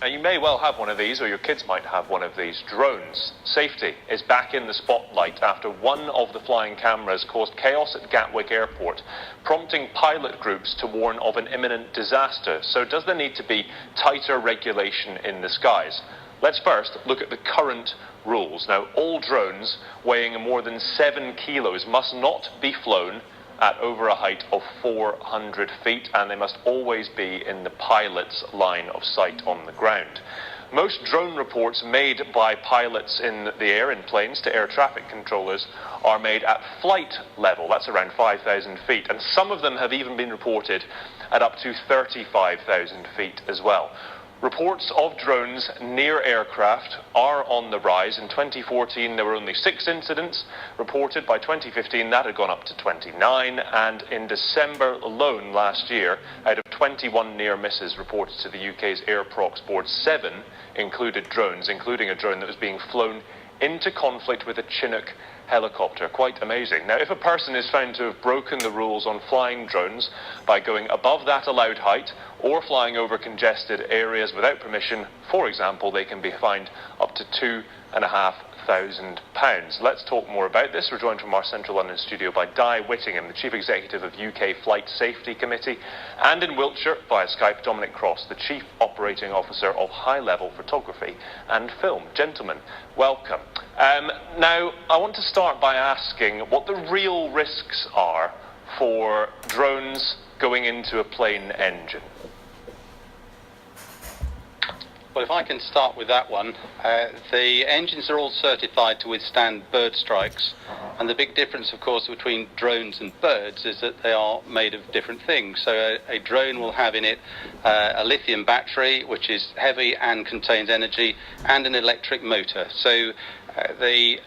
Now, you may well have one of these, or your kids might have one of these. Drones. Safety is back in the spotlight after one of the flying cameras caused chaos at Gatwick Airport, prompting pilot groups to warn of an imminent disaster. So does there need to be tighter regulation in the skies? Let's first look at the current rules. Now, all drones weighing more than 7 kilos must not be flown at over a height of 400 feet, and they must always be in the pilot's line of sight on the ground. Most drone reports made by pilots in the air, in planes, to air traffic controllers are made at flight level. That's around 5,000 feet, and some of them have even been reported at up to 35,000 feet as well. Reports of drones near aircraft are on the rise. In 2014, there were only 6 incidents reported. By 2015, that had gone up to 29. And in December alone last year, out of 21 near misses reported to the UK's Air Prox Board, 7 included drones, including a drone that was being flown into conflict with a Chinook helicopter. Quite amazing. Now, if a person is found to have broken the rules on flying drones by going above that allowed height or flying over congested areas without permission, for example, they can be fined up to £2,500. Let's talk more about this. We're joined from our Central London studio by Di Whittingham, the Chief Executive of UK Flight Safety Committee, and in Wiltshire, via Skype, Dominic Cross, the Chief Operating Officer of High Level Photography and Film. Gentlemen, welcome. Now, I want to start by asking what the real risks are for drones going into a plane engine. Well, if I can start with that one, the engines are all certified to withstand bird strikes, and the big difference, of course, between drones and birds is that they are made of different things. So a drone will have in it a lithium battery, which is heavy and contains energy, and an electric motor. So the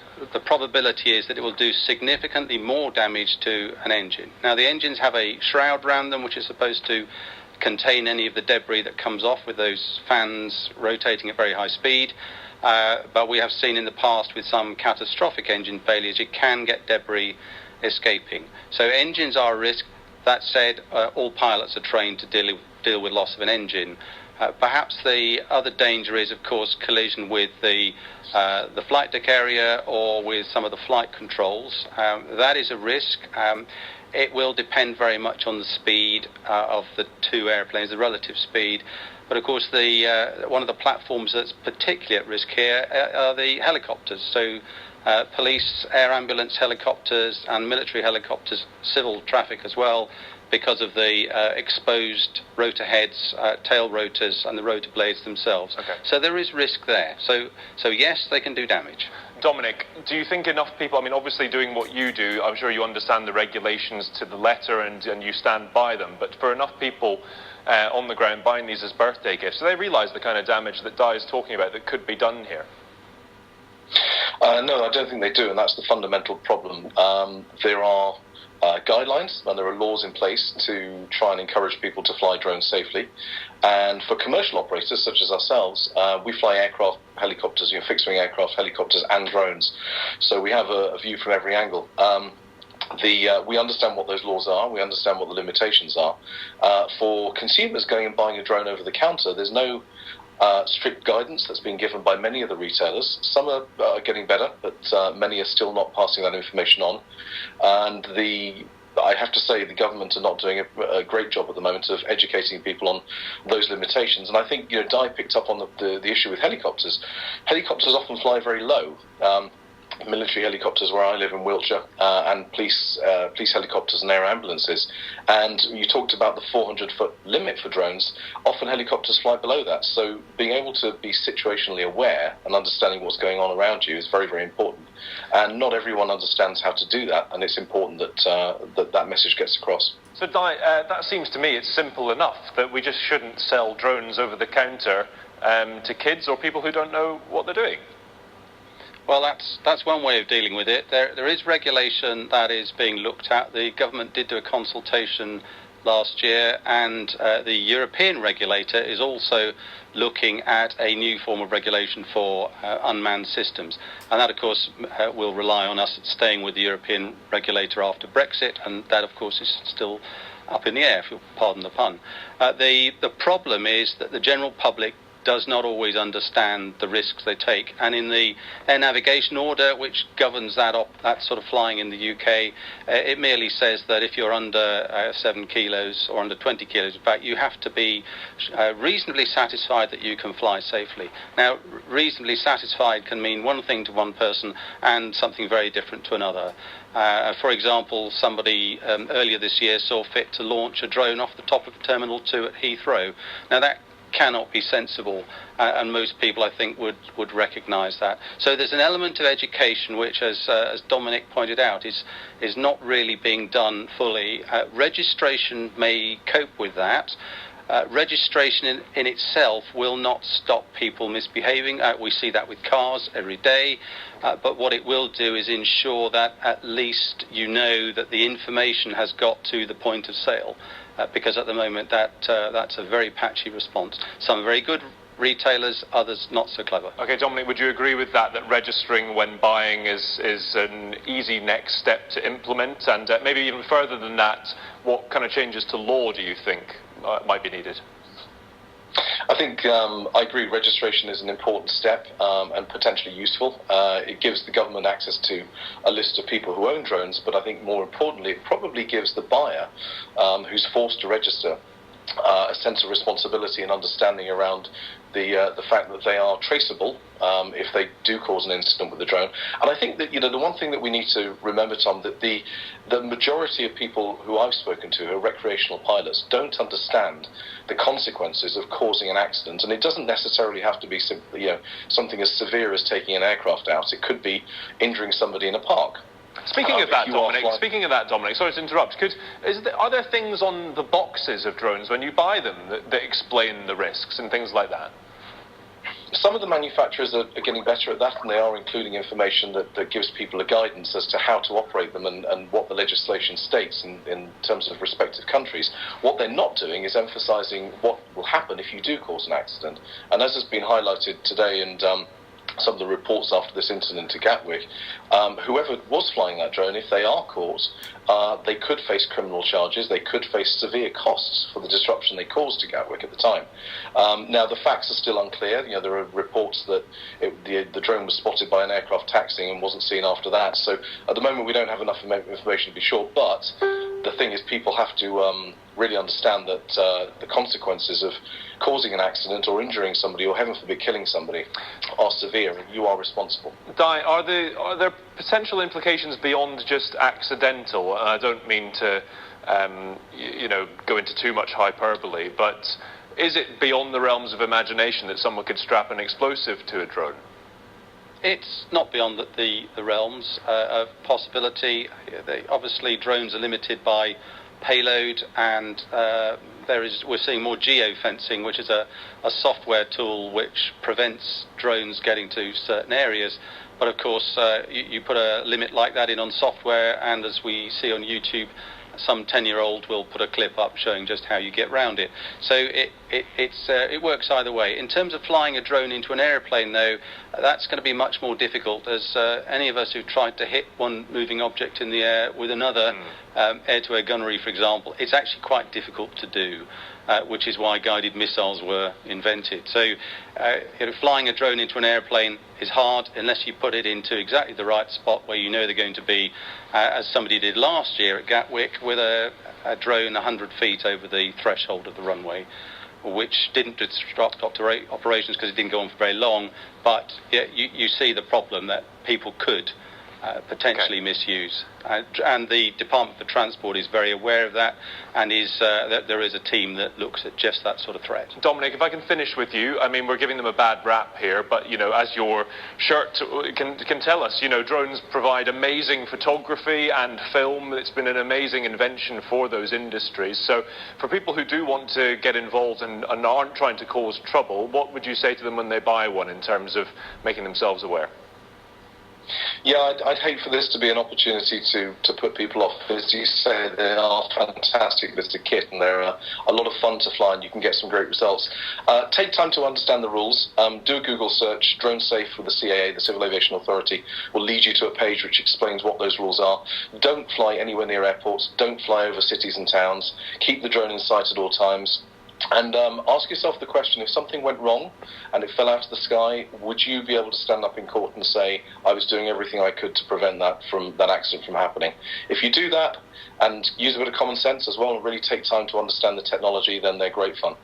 probability is that it will do significantly more damage to an engine. Now, the engines have a shroud around them, which is supposed to contain any of the debris that comes off with those fans rotating at very high speed. But we have seen in the past with some catastrophic engine failures, you can get debris escaping. So engines are a risk. That said, all pilots are trained to deal with loss of an engine. Perhaps the other danger is, of course, collision with the flight deck area or with some of the flight controls. That is a risk. It will depend very much on the speed of the two airplanes, the relative speed. But of course, one of the platforms that's particularly at risk here are the helicopters. So police, air ambulance helicopters and military helicopters, civil traffic as well, because of the exposed rotor heads, tail rotors and the rotor blades themselves. Okay. So there is risk there. So yes, they can do damage. Dominic, do you think enough people, I mean, obviously doing what you do, I'm sure you understand the regulations to the letter and you stand by them, but for enough people on the ground buying these as birthday gifts, do they realise the kind of damage that Di is talking about that could be done here? No, I don't think they do, and that's the fundamental problem. There are guidelines and there are laws in place to try and encourage people to fly drones safely. And for commercial operators such as ourselves, we fly aircraft, helicopters, fixed-wing aircraft, helicopters and drones. So we have a view from every angle. We understand what those laws are, we understand what the limitations are. For consumers going and buying a drone over the counter, there's no strict guidance that's been given by many of the retailers. Some are getting better, but many are still not passing that information on. And I have to say the government are not doing a great job at the moment of educating people on those limitations. And I think Di picked up on the issue with helicopters. Helicopters often fly very low. Military helicopters where I live in Wiltshire, and police helicopters and air ambulances. And you talked about the 400-foot limit for drones. Often helicopters fly below that. So being able to be situationally aware and understanding what's going on around you is very, very important. And not everyone understands how to do that, and it's important that that message gets across. So Di, that seems to me it's simple enough, that we just shouldn't sell drones over the counter to kids or people who don't know what they're doing. Well, that's one way of dealing with it. There is regulation that is being looked at. The government did do a consultation last year, and the European regulator is also looking at a new form of regulation for unmanned systems. And that, of course, will rely on us staying with the European regulator after Brexit, and that, of course, is still up in the air, if you'll pardon the pun. The problem is that the general public does not always understand the risks they take. And in the air navigation order, which governs that sort of flying in the UK, it merely says that if you're under 7 kilos or under 20 kilos, in fact, you have to be reasonably satisfied that you can fly safely. Now, reasonably satisfied can mean one thing to one person and something very different to another. For example, somebody earlier this year saw fit to launch a drone off the top of Terminal 2 at Heathrow. Now, that cannot be sensible, and most people, I think, would recognise that. So there's an element of education which, as Dominic pointed out, is not really being done fully. Registration may cope with that. Registration in itself will not stop people misbehaving. We see that with cars every day. But what it will do is ensure that at least you know that the information has got to the point of sale. Because at the moment that's a very patchy response. Some very good retailers, others not so clever. Okay, Dominic, would you agree with that registering when buying is an easy next step to implement? And maybe even further than that, what kind of changes to law do you think might be needed? I think I agree registration is an important step and potentially useful. It gives the government access to a list of people who own drones, but I think more importantly, it probably gives the buyer who's forced to register a sense of responsibility and understanding around the fact that they are traceable if they do cause an incident with the drone. And I think that the one thing that we need to remember, Tom, that the majority of people who I've spoken to who are recreational pilots don't understand the consequences of causing an accident. And it doesn't necessarily have to be something as severe as taking an aircraft out. It could be injuring somebody in a park. Speaking of that, Dominic, sorry to interrupt. Are there things on the boxes of drones when you buy them that explain the risks and things like that? Some of the manufacturers are getting better at that, and they are including information that gives people a guidance as to how to operate them and what the legislation states in terms of respective countries. What they're not doing is emphasising what will happen if you do cause an accident. And as has been highlighted today and some of the reports after this incident at Gatwick, whoever was flying that drone, if they are caught, they could face criminal charges, they could face severe costs for the disruption they caused to Gatwick at the time. Now, the facts are still unclear. There are reports that the drone was spotted by an aircraft taxiing and wasn't seen after that. So at the moment, we don't have enough information to be sure, but the thing is people have to really understand that the consequences of causing an accident or injuring somebody or, heaven forbid, killing somebody are severe and you are responsible. Di, are there potential implications beyond just accidental? And I don't mean to go into too much hyperbole, but is it beyond the realms of imagination that someone could strap an explosive to a drone? It's not beyond the realms of possibility. Obviously, drones are limited by payload, and we're seeing more geofencing, which is a software tool which prevents drones getting to certain areas. But of course, you put a limit like that in on software, and as we see on YouTube, some 10-year-old will put a clip up showing just how you get round it. So it works either way. In terms of flying a drone into an aeroplane, though, that's going to be much more difficult, as any of us who've tried to hit one moving object in the air with another, air-to-air gunnery, for example, it's actually quite difficult to do. Which is why guided missiles were invented. So flying a drone into an airplane is hard unless you put it into exactly the right spot where you know they're going to be, as somebody did last year at Gatwick with a drone 100 feet over the threshold of the runway, which didn't disrupt operations because it didn't go on for very long, but you see the problem that people could potentially misuse. And the Department for Transport is very aware of that, and that there is a team that looks at just that sort of threat. Dominic, if I can finish with you, I mean, we're giving them a bad rap here, but, as your shirt can tell us, drones provide amazing photography and film. It's been an amazing invention for those industries. So for people who do want to get involved and aren't trying to cause trouble, what would you say to them when they buy one in terms of making themselves aware? Yeah, I'd hate for this to be an opportunity to put people off. As you say, they are fantastic bits of kit, and they're a lot of fun to fly, and you can get some great results. Take time to understand the rules. Do a Google search. Drone Safe with the CAA, the Civil Aviation Authority, will lead you to a page which explains what those rules are. Don't fly anywhere near airports. Don't fly over cities and towns. Keep the drone in sight at all times. And ask yourself the question, if something went wrong and it fell out of the sky, would you be able to stand up in court and say, I was doing everything I could to prevent that accident from happening? If you do that and use a bit of common sense as well and really take time to understand the technology, then they're great fun.